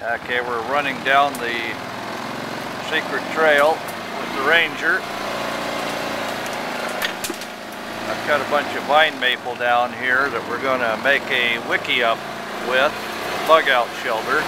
Okay, we're running down the secret trail with the Ranger. I've cut a bunch of vine maple down here that we're going to make a wickie up with, a bug out shelter.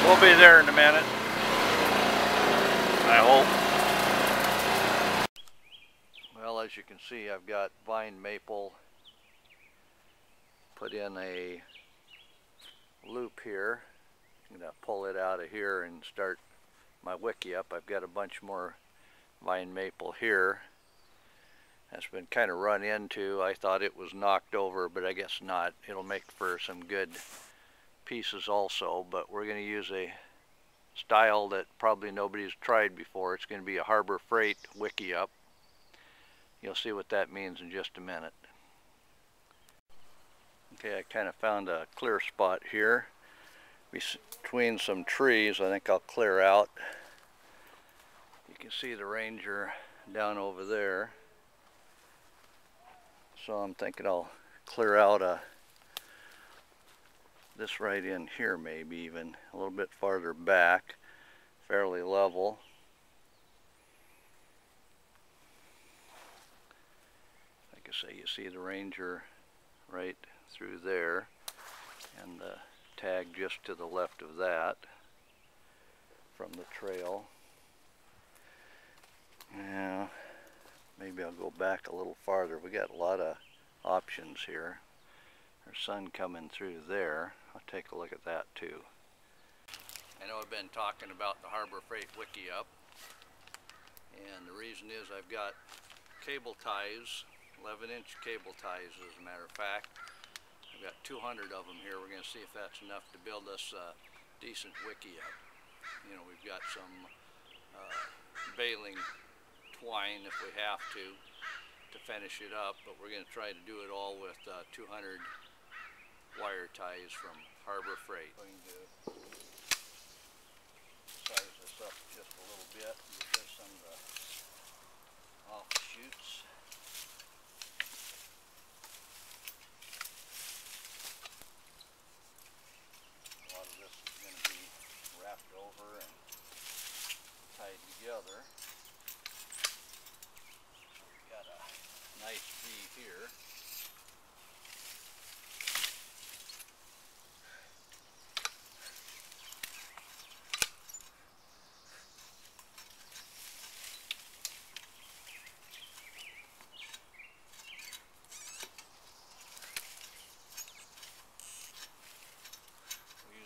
We'll be there in a minute, I hope. Well, as you can see, I've got vine maple put in a loop here. I'm going to pull it out of here and start my wickie up. I've got a bunch more vine maple here. That's been kind of run into. I thought it was knocked over, but I guess not. It'll make for some good pieces also, but we're going to use a style that probably nobody's tried before. It's going to be a Harbor Freight wickie up. You'll see what that means in just a minute. Okay, I kind of found a clear spot here between some trees. I think I'll clear out. You can see the Ranger down over there, so I'm thinking I'll clear out this right in here, maybe even a little bit farther back, fairly level. Like I say, you see the Ranger right through there, and the tag just to the left of that from the trail. Yeah, maybe I'll go back a little farther. We got a lot of options here. There's sun coming through there. I'll take a look at that too. I know I've been talking about the Harbor Freight wickie up, and the reason is I've got cable ties, 11-inch cable ties as a matter of fact. I've got 200 of them here. We're going to see if that's enough to build us a decent wickie up. You know, we've got some baling twine if we have to finish it up, but we're going to try to do it all with 200 wire ties from Harbor Freight. I'm going to size this up just a little bit and get some of the offshoots. A lot of this is going to be wrapped over and tied together. So we've got a nice V here.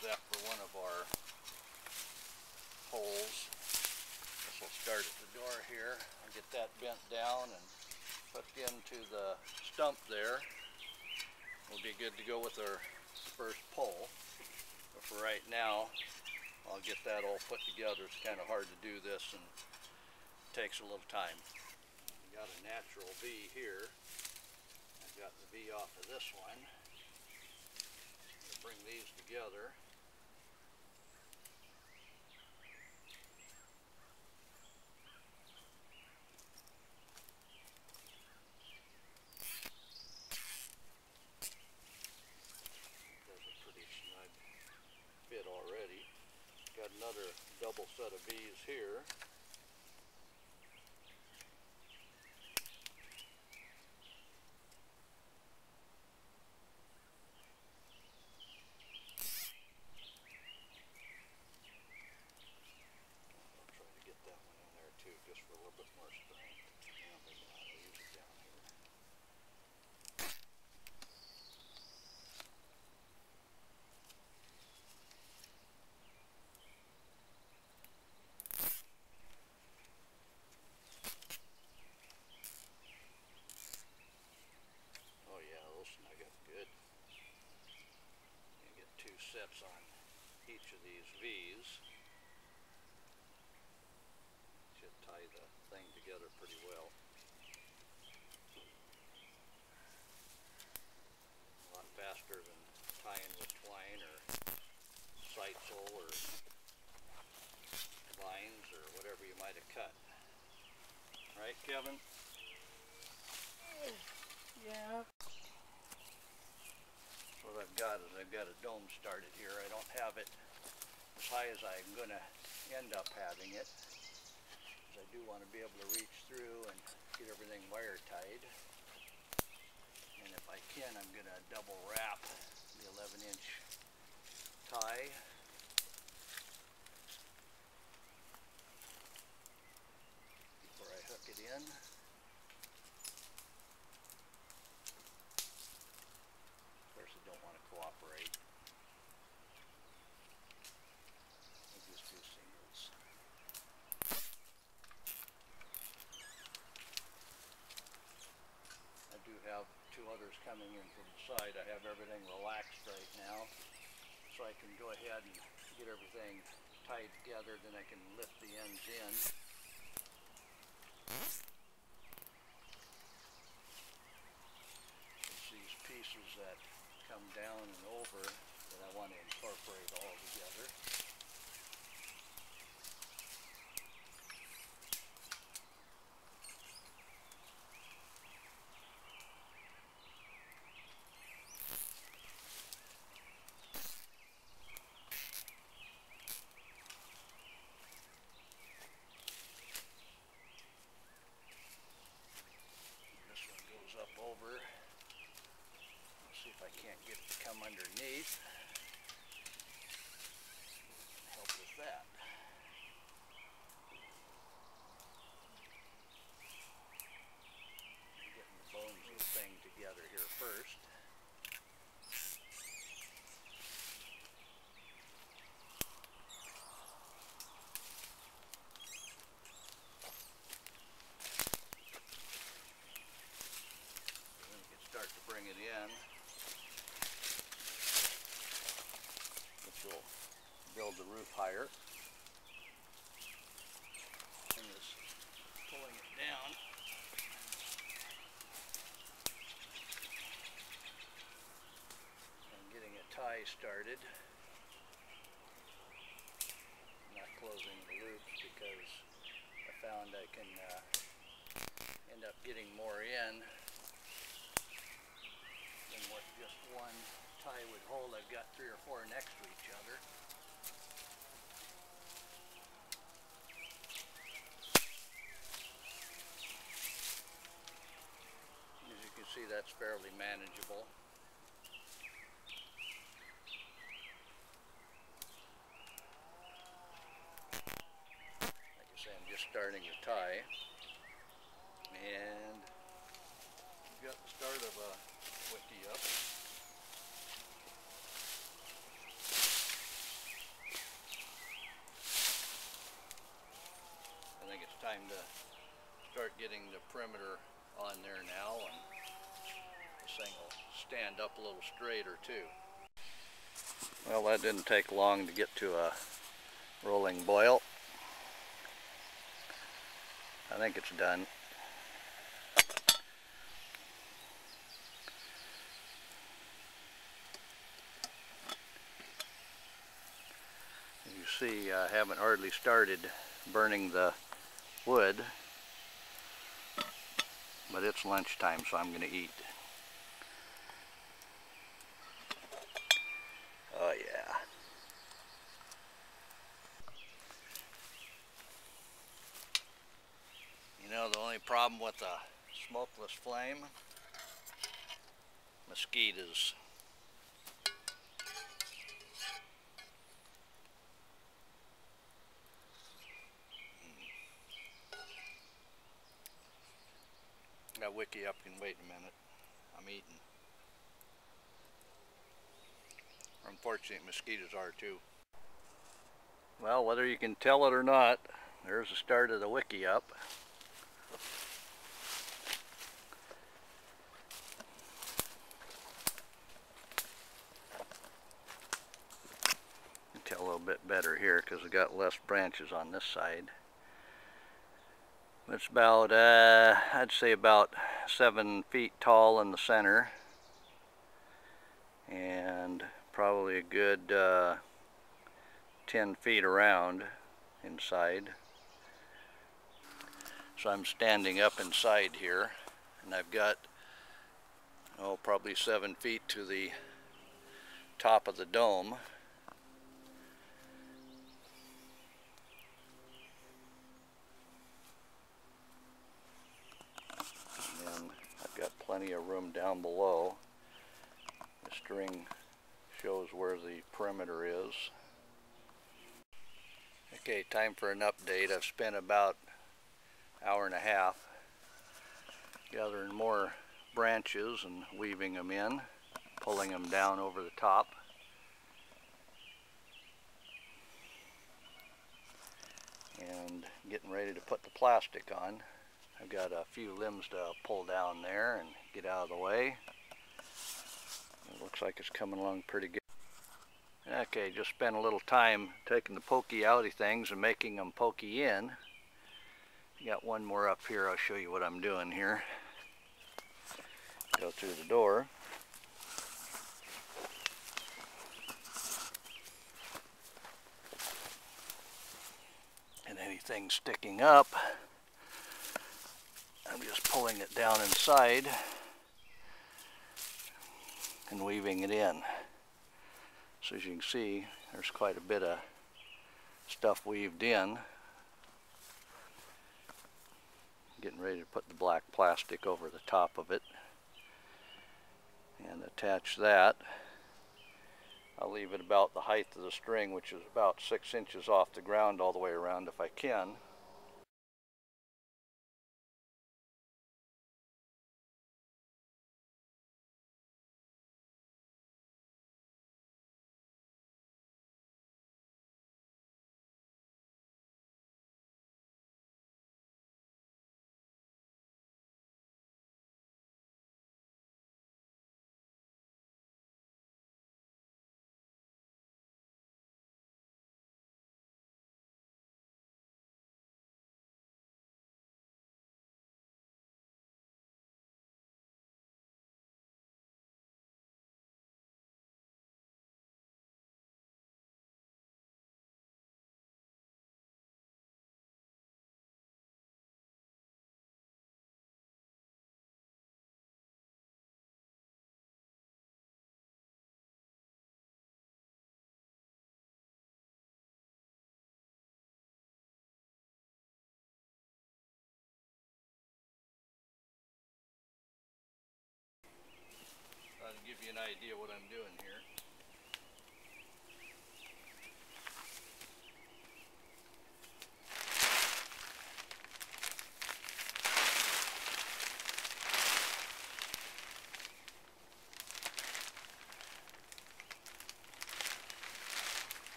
That for one of our holes. This will start at the door here. I'll get that bent down and put into the stump there. We'll be good to go with our first pole. But for right now, I'll get that all put together. It's kind of hard to do this and it takes a little time. I've got a natural V here. I've got the V off of this one. Bring these together. That's a pretty snug fit already. Got another double set of V's here. Just for a little bit more strength. Yeah, maybe not. I'll use it down here. 2 sets on each of these V's. Should tie the thing together pretty well. A lot faster than tying with twine or sisal or vines or whatever you might have cut. Right, Kevin? Yeah. What I've got is I've got a dome started here. I don't have it as high as I'm going to end up having it, because I do want to be able to reach through and get everything wire tied. And if I can, I'm going to double wrap the 11-inch tie. Before I hook it in. Of course, I don't want to cooperate. I just do singles. I do have 2 others coming in from the side. I have everything relaxed right now, so I can go ahead and get everything tied together, then I can lift the ends in. It's these pieces that come down and over that I want to incorporate all together. This one goes up over. Let's see if I can't get it to come underneath. Help with that. I'm getting the bones of the thing together here first. Start to bring it in, which will build the roof higher. And just pulling it down. And getting a tie started. I'm not closing the loops because I found I can end up getting more in than what just one tie would hold. I've got 3 or 4 next to each other. As you can see, that's fairly manageable. Like I say, I'm just starting to tie. And we've got the start of a wiki up. I think it's time to start getting the perimeter on there now, and this thing will stand up a little straighter too. Well, that didn't take long to get to a rolling boil. I think it's done. You see, I haven't hardly started burning the wood, but it's lunchtime, so I'm going to eat. Oh yeah. You know, the only problem with a smokeless flame? Mosquitoes. Got wiki up, can wait a minute. I'm eating. Unfortunately, mosquitoes are too. Well, whether you can tell it or not, there's the start of the wiki up. bit better here because we got less branches on this side. It's about, I'd say about 7 feet tall in the center, and probably a good 10 feet around inside. So I'm standing up inside here, and I've got, oh, probably 7 feet to the top of the dome. And I've got plenty of room down below. The string shows where the perimeter is. Okay, time for an update. I've spent about an hour and a half gathering more branches and weaving them in, pulling them down over the top. And getting ready to put the plastic on. I've got a few limbs to pull down there and get out of the way. It looks like it's coming along pretty good. Okay, just spent a little time taking the pokey outy things and making them pokey in. Got one more up here. I'll show you what I'm doing here. Go through the door. And anything sticking up, I'm just pulling it down inside and weaving it in. So as you can see, there's quite a bit of stuff weaved in. Getting ready to put the black plastic over the top of it and attach that. I'll leave it about the height of the string, which is about 6 inches off the ground all the way around if I can. That'll give you an idea what I'm doing here.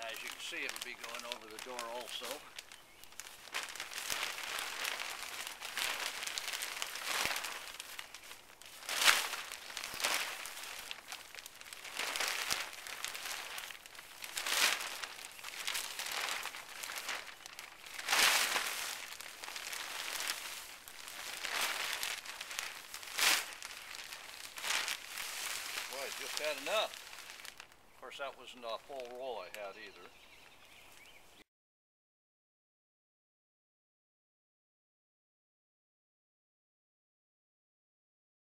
As you can see, it'll be going over the door also. Boy, I just had enough. Of course, that wasn't a full roll I had either.